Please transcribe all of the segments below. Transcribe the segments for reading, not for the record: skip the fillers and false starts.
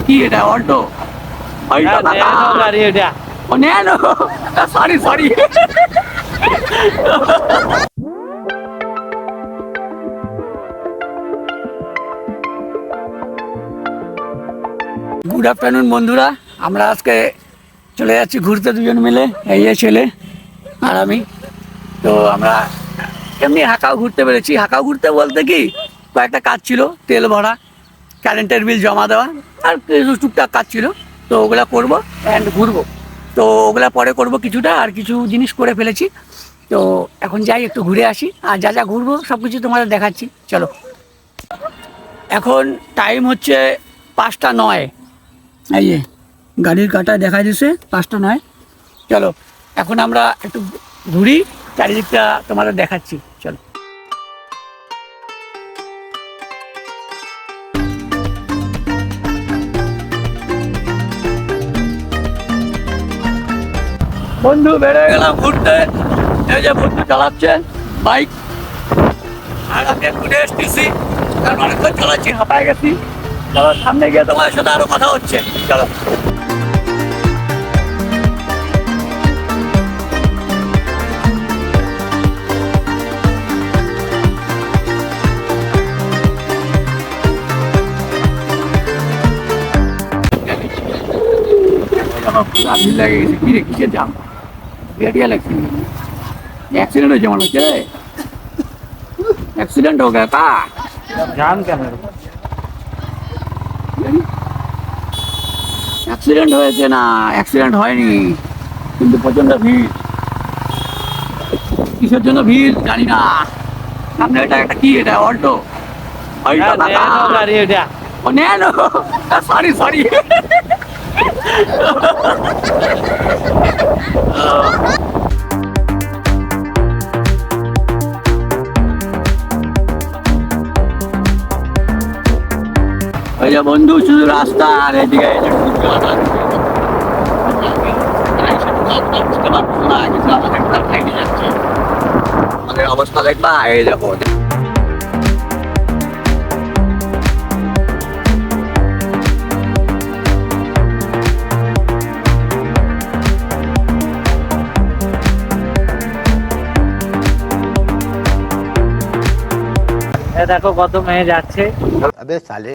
কি এটা অল্টো গাড়ি এটা ও Nano sorry sorry good afternoon বন্ধুরা, আমরা আজকে চলে যাচ্ছি ঘুরতে দুজন মিলে, এই যে ছেলে আর আমি। তো আমরা এমনি হাঁকাও ঘুরতে পেরেছি। হাঁকাও ঘুরতে বলতে কি, কয়েকটা কাজ ছিল, তেল ভরা, কারেন্টের বিল জমা দেওয়া আর কিছু টুকটাক কাজ ছিল। তো ওগুলা করবো অ্যান্ড ঘুরবো। তো ওগুলা পরে করব কিছুটা, আর কিছু জিনিস করে ফেলেছি। তো এখন যাই একটু ঘুরে আসি, আর যা যা ঘুরবো সব কিছু তোমাদের দেখাচ্ছি। চলো, এখন টাইম হচ্ছে 5টা 9। এই যে গাড়ির কাঁটায় দেখা দিচ্ছে 5টা 9। চলো এখন আমরা একটু ঘুরি, চারিদিকটা তোমাদের দেখাচ্ছি। চলো বন্ধু, বেরোয় গেলাম ঘুরতে। এই যে বন্ধু চালাচ্ছে বাইক, আর আমি ঘুরে এসতেছি, কারণ অনেকক্ষণ চালাচ্ছি, হাঁপায় গেছি। চলো সামনে গিয়ে তোমার সাথে আরো কথা হচ্ছে। চলো ভিড় লাগে গেছে, কি রে কিসের জাম, বেরিয়া লাগছে, एक्सीडेंट हो मने হচ্ছে রে, एक्सीडेंट हो गया का জাম কেন? एक्सीडेंट হয়েছে না, एक्सीडेंट হয়নি, কিন্তু প্রচন্ড ভিড়। কিসের জন্য ভিড় জানি না। সামনে এটা একটা কি, এটা অল্টো গাড়ি এটা ও ন্যানো সরি সরি ওই যে বন্ধু শুধু রাস্তা, আর এদিকে এই যে ফুটপাথ আছে। আমাদের অবস্থা দেখবা, এই দেখো। দেখো কত মেয়ে যাচ্ছে। अबे साले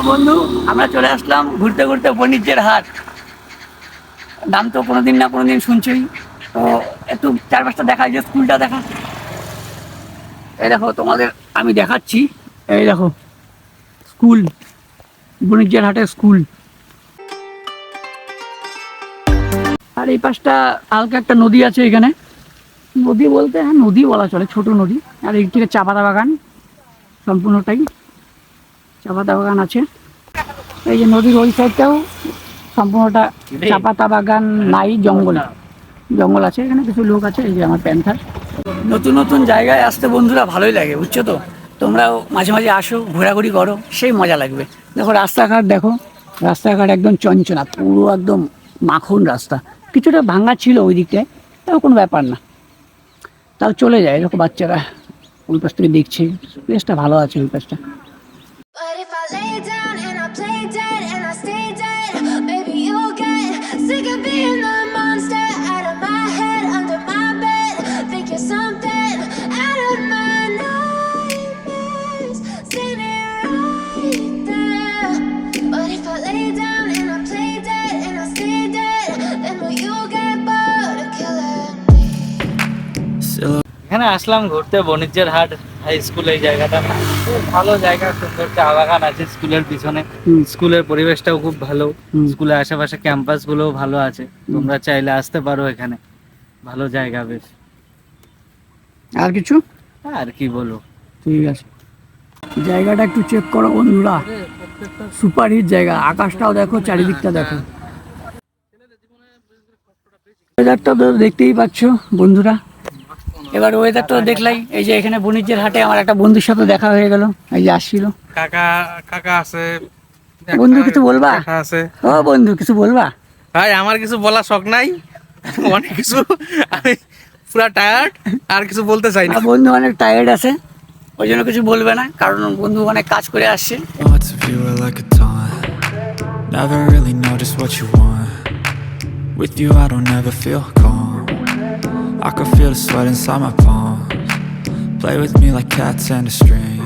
বন্ধু আমরা চলে আসলাম ঘুরতে ঘুরতে বাণিজ্যের হাট। নাম তো কোনোদিন না কোনোদিন শুনছই। তো একটু চারপাশটা দেখা, যে স্কুলটা দেখা। এই দেখো তোমাদের আমি দেখাচ্ছি, এই দেখো স্কুল, বাণিজ্যের হাটের স্কুল। আর এই পাশটা হালকা একটা নদী আছে এখানে, নদী বলতে হ্যাঁ নদী বলা চলে, ছোট নদী। আর এই থেকে চা পাতা বাগান, সম্পূর্ণটাই চা পাতা বাগান আছে। এই যে নদীর ওই সাইডটাও সম্পূর্ণটা চা পাতা বাগান, নাই জঙ্গল, জঙ্গল আছে এখানে, কিছু লোক আছে। এই যে আমার প্যান্থার। নতুন নতুন জায়গায় আসতে বন্ধুরা ভালোই লাগে, বুঝছো তো। তোমরাও মাঝে মাঝে আসো, ঘোরাঘুরি করো, সেই মজা লাগবে। দেখো রাস্তাঘাট, দেখো রাস্তাঘাট একদম চঞ্চনা, পুরো একদম মাখন রাস্তা। কিছুটা ভাঙা ছিল ওই দিকটায়, তাও কোনো ব্যাপার না, তাও চলে যায়। দেখো বাচ্চারা ওই পাশ থেকে দেখছে, প্লেসটা ভালো আছে ওই পাশটা। But if I lay down and I play dead and I stay dead, maybe you'll get sick of being the monster out of my head, under my bed, think you're something out of my nightmares, standing right there. But if I lay down and I play dead and I stay dead, then will you get bored of killing me? এখানে আসলাম ঘুরতে, বাণিজ্যের হাট high school. এই জায়গাটা খুব ভালো জায়গা, সুন্দর চা বাগান আছে স্কুলের পিছনে। স্কুলের পরিবেশটাও খুব ভালো, স্কুলের আশেপাশে ক্যাম্পাস গুলোও ভালো আছে। তোমরা চাইলে আসতে পারো এখানে, ভালো জায়গা বেশ। আর কিছু আর কি বলবো, ঠিক আছে। জায়গাটা একটু চেক করো বন্ধুরা, সুপার হিট জায়গা। আকাশটাও দেখো, চারিদিকটা দেখো। ওয়েদারটা তো দেখতেই পাচ্ছ বন্ধুরা। এবার ওয়েদারটা দেখলাই, এই যে এখানে বাণিজ্যের হাটে আমার একটা বন্ধুর সাথে দেখা হয়ে গেল, এই যে আসছিল। কাকা কাকা আছে, বন্ধু কিছু বলবা? দেখা আছে। ও বন্ধু কিছু বলবা? ভাই আমার কিছু বলার শখ নাই, অনেক কিছু, আমি পুরা টায়ার্ড, আর কিছু বলতে চাই না। বন্ধু অনেক টায়ার্ড আছে, ওই জন্য কিছু বলবে না, কারণ বন্ধু অনেক কাজ করে আসছে। Lots of you are like a taunt. Never really know just what you want. With you I don't ever feel calm. I can feel the sweat inside my palms. Play with me like cats and a string.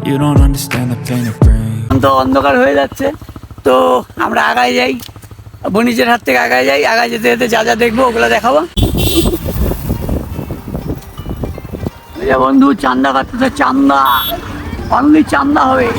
You don't understand the pain it brings. তো অন্ধকার হয়ে যাচ্ছে, তো আমরা আগায় যাই, বনিজের হাত থেকে আগায় যাই। আগায় যেতে যেতে যা যা দেখবো ওগুলো দেখাবো। এই যে বন্ধু চান্দা কাটতেছে, চান্দা, অনলি চান্দা হবে।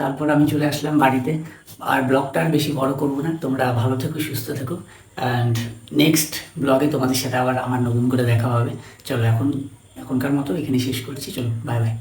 তারপর আমি চলে আসলাম বাড়িতে, আর ব্লগটা আর বেশি বড় করবো না। তোমরা ভালো থেকো, সুস্থ থেকো, অ্যান্ড নেক্সট ব্লগে তোমাদের সাথে আবার আমার নতুন করে দেখা হবে। চলো এখনকার মতো এখানে শেষ করছি, চলো বাই বাই।